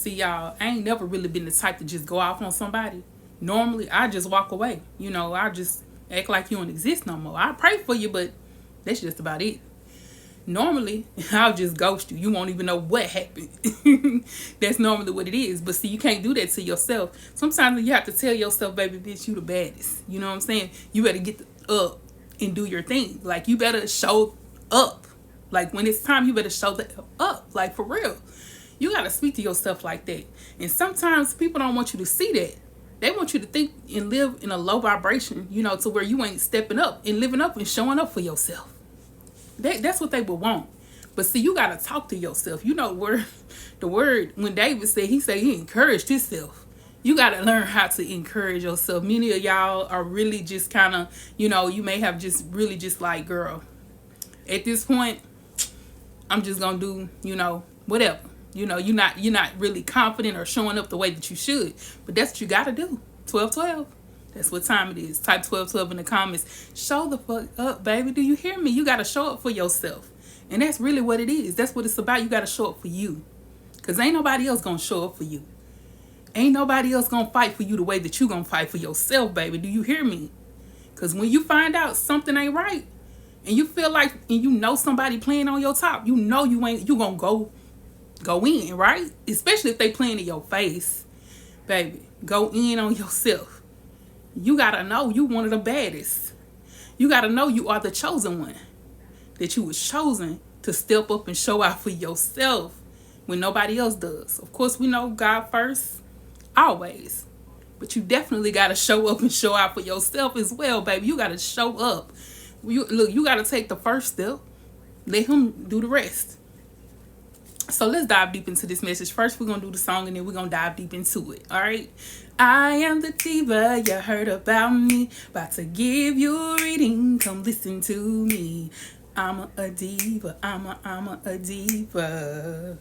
See, y'all, I ain't never really been the type to just go off on somebody. Normally, I just walk away. I just act like you don't exist no more. I pray for you, but that's just about it. Normally, I'll just ghost you. You won't even know what happened. That's normally what it is. But see, you can't do that to yourself. Sometimes you have to tell yourself, baby, bitch, you the baddest. You know what I'm saying? You better get up and do your thing. Like, you better show up. Like, when it's time, you better show up. Like, for real. You got to speak to yourself like that. And sometimes people don't want you to see that. They want you to think and live in a low vibration, to where you ain't stepping up and living up and showing up for yourself. That's what they would want. But see, you got to talk to yourself. Where the word, when David said, he encouraged himself. You got to learn how to encourage yourself. Many of y'all are really just kind of, you may have just really just like, girl, at this point, I'm just going to do, whatever. You're not really confident or showing up the way that you should. But that's what you got to do. 12-12. That's what time it is. Type 12-12 in the comments. Show the fuck up, baby. Do you hear me? You got to show up for yourself. And that's really what it is. That's what it's about. You got to show up for you. Because ain't nobody else going to show up for you. Ain't nobody else going to fight for you the way that you going to fight for yourself, baby. Do you hear me? Because when you find out something ain't right, and you feel like, and somebody playing on your top, you going to go in, right? Especially if they playing in your face, baby. Go in on yourself. You gotta know you one of the baddest. You gotta know you are the chosen one. That you was chosen to step up and show out for yourself when nobody else does. Of course, we know God first, always. But you definitely gotta show up and show out for yourself as well, baby. You gotta show up. You gotta take the first step. Let him do the rest. So let's dive deep into this message. First, we're going to do the song, and then we're going to dive deep into it. All right. I am the diva. You heard about me. About to give you a reading. Come listen to me. I'm a diva. I'm a diva.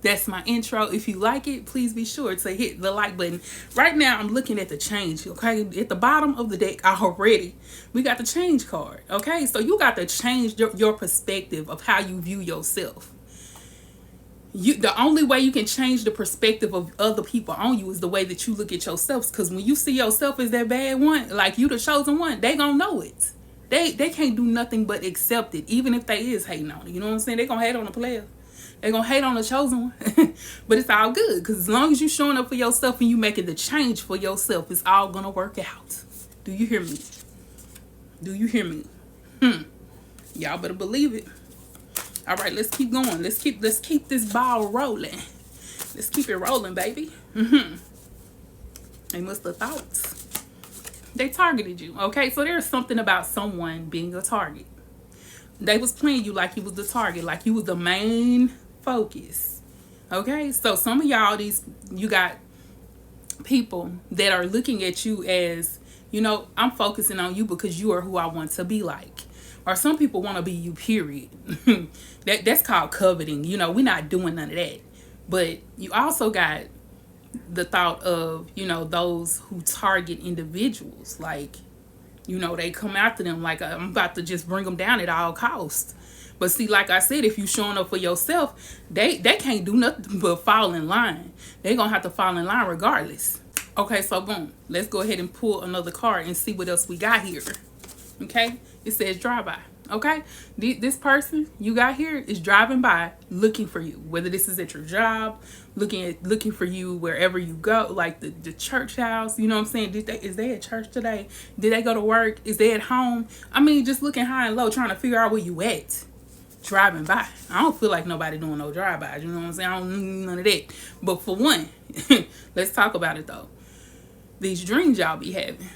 That's my intro. If you like it, please be sure to hit the like button. Right now, I'm looking at the change. Okay. At the bottom of the deck already, we got the change card. Okay. So you got to change your perspective of how you view yourself. The only way you can change the perspective of other people on you is the way that you look at yourself. Because when you see yourself as that bad one, like you the chosen one, they gonna know it. They can't do nothing but accept it, even if they is hating on it. You know what I'm saying? They gonna hate on the player. They gonna hate on the chosen one. But it's all good, because as long as you showing up for yourself and you making the change for yourself, it's all gonna work out. Do you hear me? Do you hear me? Y'all better believe it. All right, let's keep going. Let's keep this ball rolling. Let's keep it rolling, baby. They must have thought. They targeted you. Okay, so there's something about someone being a target. They was playing you like you was the target, like you was the main focus. Okay, so some of y'all, you got people that are looking at you as, I'm focusing on you because you are who I want to be like. Or some people want to be you, period. That's called coveting. We're not doing none of that. But you also got the thought of, those who target individuals. Like, they come after them like, I'm about to just bring them down at all costs. But see, like I said, if you showing up for yourself, they can't do nothing but fall in line. They're going to have to fall in line regardless. Okay, so boom. Let's go ahead and pull another card and see what else we got here. Okay, it says drive by. Okay, this person you got here is driving by looking for you, whether this is at your job, looking for you wherever you go, like the church house. You know what I'm saying? Is they at church today? Did they go to work? Is they at home? I mean, just looking high and low, trying to figure out where you at. Driving by. I don't feel like nobody doing no drive-bys. You know what I'm saying? I don't need none of that. But for one, let's talk about it though. These dreams y'all be having.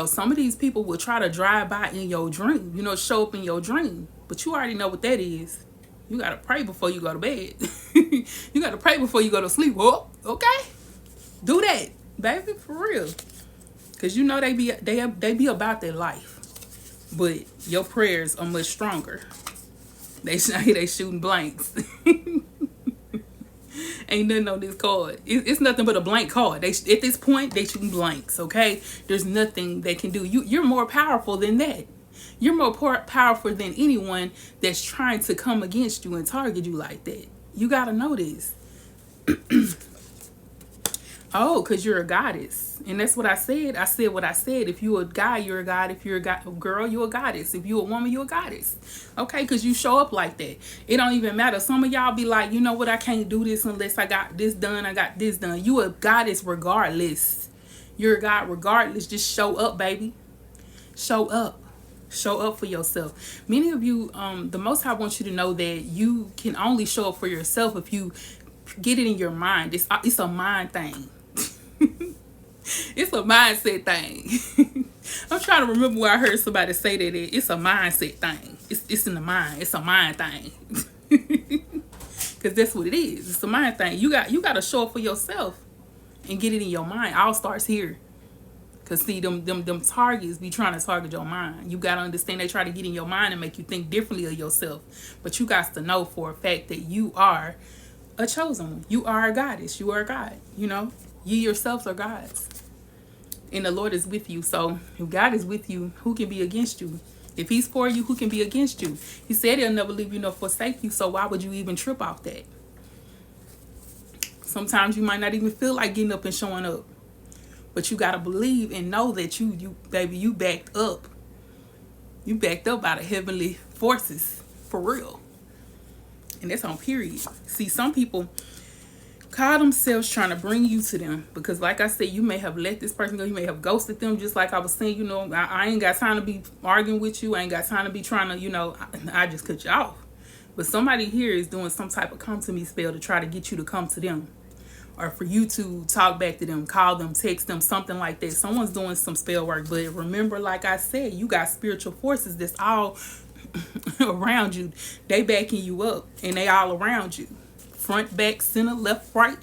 Some of these people will try to drive by in your dream, show up in your dream. But you already know what that is. You got to pray before you go to bed. You got to pray before you go to sleep. Oh, okay? Do that, baby, for real. Because they be about their life. But your prayers are much stronger. They shooting blanks. Ain't nothing on this card. It's nothing but a blank card. At this point, they shooting blanks, okay? There's nothing they can do. You're more powerful than that. You're more powerful than anyone that's trying to come against you and target you like that. You got to know this. Oh, because you're a goddess. And that's what I said. I said what I said. If you're a guy, you're a god. If you're a girl, you're a goddess. If you're a woman, you're a goddess. Okay, because you show up like that. It don't even matter. Some of y'all be like, you know what, I can't do this unless I got this done, I got this done. You a goddess regardless. You're a god regardless. Just show up, baby. Show up. Show up for yourself. Many of you, the Most High wants you to know that you can only show up for yourself if you get it in your mind. It's a mind thing. It's a mindset thing. I'm trying to remember where I heard somebody say that it's a mindset thing. It's in the mind. It's a mind thing. Because that's what it is. It's a mind thing. You got to show up for yourself and get it in your mind. All starts here. Because see, them targets be trying to target your mind. You got to understand they try to get in your mind and make you think differently of yourself. But you got to know for a fact that you are a chosen one. You are a goddess. You are a god. You know, you yourselves are gods. And the Lord is with you. So if God is with you, who can be against you? If he's for you, who can be against you? He said he'll never leave you nor forsake you. So why would you even trip off that? Sometimes you might not even feel like getting up and showing up. But you got to believe and know that you backed up. You backed up by the heavenly forces. For real. And that's on period. See, some people call themselves trying to bring you to them. Because like I said, you may have let this person go. You may have ghosted them. Just like I was saying, you know, I ain't got time to be arguing with you. I ain't got time to be trying to, you know, I just cut you off. But somebody here is doing some type of come to me spell to try to get you to come to them. Or for you to talk back to them, call them, text them, something like that. Someone's doing some spell work. But remember, like I said, you got spiritual forces that's all around you. They backing you up. And they all around you. Front, back, center, left, right,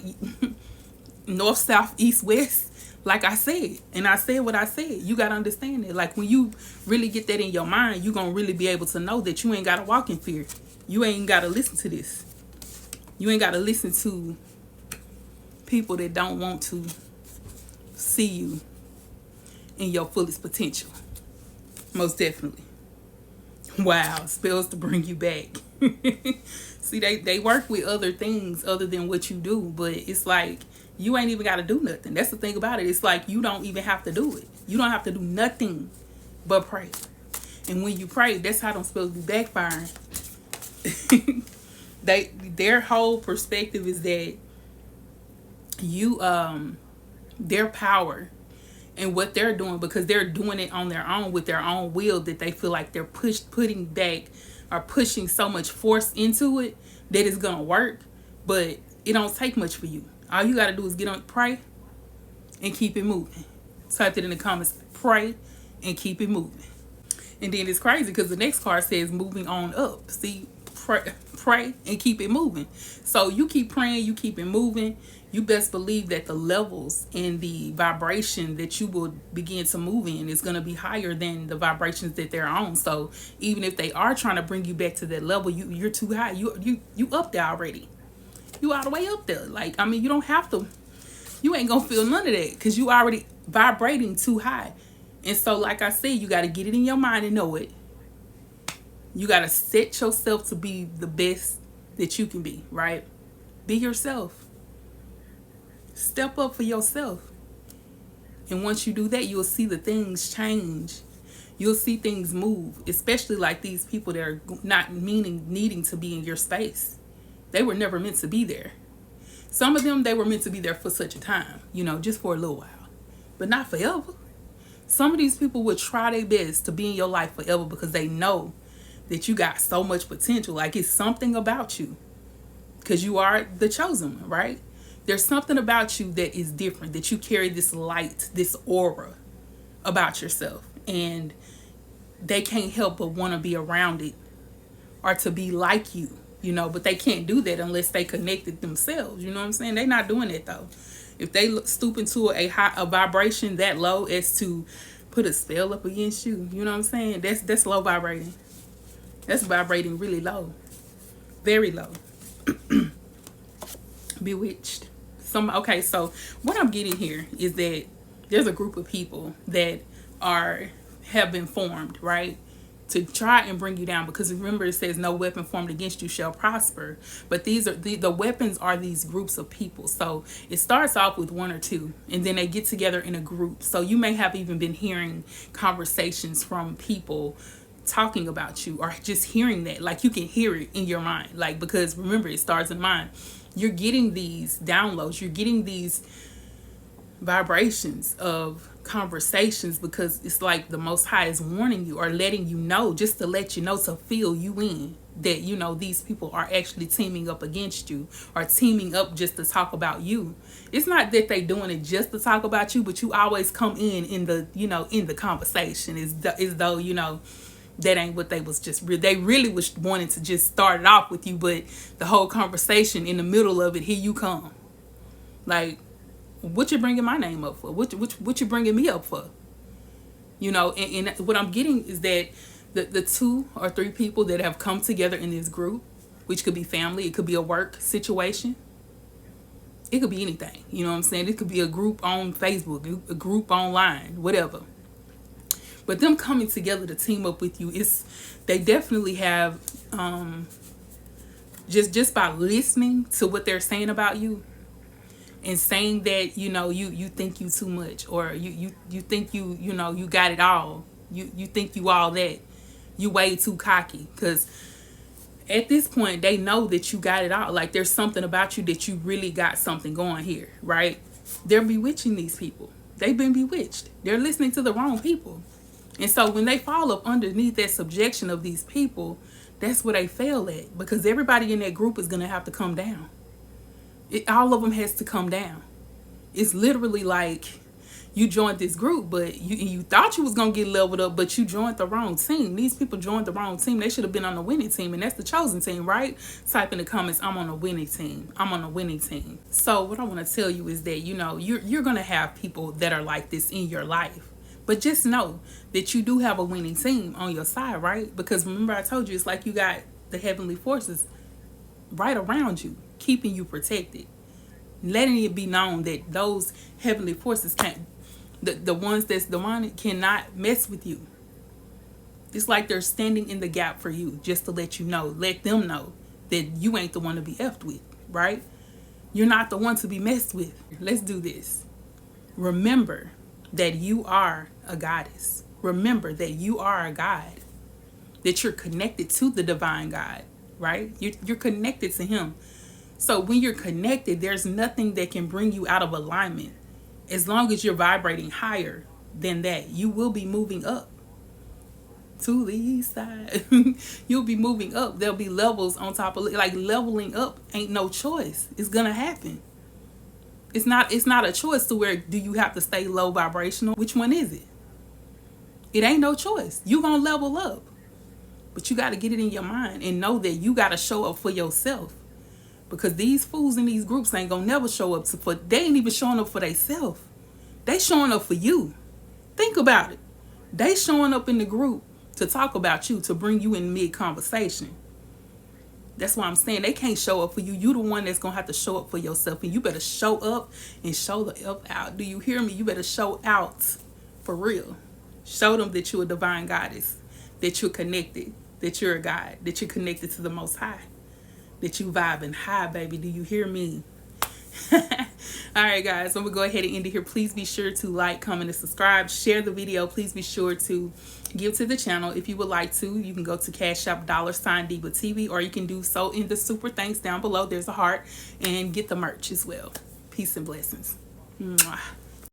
north, south, east, west. Like I said. And I said what I said. You got to understand that. Like when you really get that in your mind, you're going to really be able to know that you ain't got to walk in fear. You ain't got to listen to this. You ain't got to listen to people that don't want to see you in your fullest potential. Most definitely. Wow, spells to bring you back. See, they work with other things other than what you do, but it's like you ain't even got to do nothing. That's the thing about it. It's like you don't even have to do it. You don't have to do nothing but pray. And when you pray, that's how them spells be backfiring. Their whole perspective is that you their power and what they're doing, because they're doing it on their own with their own will, that they feel like they're putting back or pushing so much force into it that it's gonna work. But it don't take much for you. All you gotta do is get on, pray and keep it moving. Type it in the comments, pray and keep it moving. And then it's crazy because the next card says moving on up. See, pray and keep it moving. So you keep praying, you keep it moving. You best believe that the levels and the vibration that you will begin to move in is going to be higher than the vibrations that they're on. So even if they are trying to bring you back to that level, you're too high. You up there already. You all the way up there. Like, I mean, you don't have to. You ain't going to feel none of that because you already vibrating too high. And so, like I said, you got to get it in your mind and know it. You got to set yourself to be the best that you can be, right? Be yourself. Step up for yourself. And once you do that, you'll see the things change. You'll see things move, especially like these people that are not needing to be in your space. They were never meant to be there. Some of them, they were meant to be there for such a time, you know, just for a little while, but not forever. Some of these people would try their best to be in your life forever because they know that you got so much potential. Like it's something about you because you are the chosen one, right? There's something about you that is different, that you carry this light, this aura about yourself. And they can't help but want to be around it or to be like you, you know, but they can't do that unless they connected themselves. You know what I'm saying? They're not doing that though. If they stoop into a vibration that low as to put a spell up against you, you know what I'm saying? That's low vibrating. That's vibrating really low. Very low. Bewitched. Okay, so what I'm getting here is that there's a group of people that have been formed, right? to try and bring you down, because remember it says no weapon formed against you shall prosper. But these are the weapons are these groups of people. So it starts off with one or two, and then they get together in a group. So you may have even been hearing conversations from people talking about you, or just hearing that, like you can hear it in your mind, like, because remember it starts in mind. You're getting these downloads, you're getting these vibrations of conversations, because it's like the Most High is warning you or letting you know, just to let you know, to fill you in that, you know, these people are actually teaming up against you, or teaming up just to talk about you. It's not that they doing it just to talk about you, but you always come in the, you know, in the conversation as though, you know, that ain't what they was just they really was wanting to just start it off with you, but the whole conversation, in the middle of it, here you come. Like, what you bringing my name up for? What you bringing me up for? You know, and what I'm getting is that the 2 or 3 people that have come together in this group, which could be family, it could be a work situation, it could be anything. You know what I'm saying? It could be a group on Facebook, a group online, whatever. But them coming together to team up with you, they definitely have, just by listening to what they're saying about you, and saying that, you know, you think you too much, or you think you know, you got it all. You think you all that. You way too cocky. Because at this point, they know that you got it all. Like, there's something about you that you really got something going here, right? They're bewitching these people. They've been bewitched. They're listening to the wrong people. And so when they fall up underneath that subjection of these people, that's where they fail at. Because everybody in that group is going to have to come down. All of them has to come down. It's literally like you joined this group, but you thought you was going to get leveled up, but you joined the wrong team. These people joined the wrong team. They should have been on the winning team, and that's the chosen team, right? Type in the comments, I'm on a winning team. I'm on a winning team. So what I want to tell you is that, you know, you're going to have people that are like this in your life. But just know that you do have a winning team on your side, right? Because remember I told you, it's like you got the heavenly forces right around you, keeping you protected, letting it be known that those heavenly forces can't, the ones that's demonic, cannot mess with you. It's like they're standing in the gap for you, just to let you know, let them know that you ain't the one to be effed with, right? You're not the one to be messed with. Let's do this. Remember that you are a goddess. Remember that you are a God, that you're connected to the divine God, right? You're connected to him. So when you're connected, there's nothing that can bring you out of alignment. As long as you're vibrating higher than that, you will be moving up to the east side. You'll be moving up. There'll be levels on top of it. Like, leveling up ain't no choice. It's gonna happen. It's not a choice to where do you have to stay low vibrational. Which one is it? It ain't no choice. You gonna level up. But you got to get it in your mind and know that you got to show up for yourself. Because these fools in these groups ain't gonna never show up they ain't even showing up for themselves. They showing up for you. Think about it. They showing up in the group to talk about you, to bring you in mid-conversation. That's why I'm saying they can't show up for you. You the one that's gonna have to show up for yourself, and you better show up and show the up out. Do you hear me? You better show out for real. Show them that you're a divine goddess, that you're connected, that you're a God, that you're connected to the Most High, that you vibing high, baby. Do you hear me? All right, guys, so I'm gonna go ahead and end it here. Please be sure to like, comment, and subscribe. Share the video. Please be sure to give to the channel. If you would like to, you can go to Cashapp $DivaTV, or you can do so in the Superthanks down below. There's a heart, and get the merch as well. Peace and blessings. Mwah.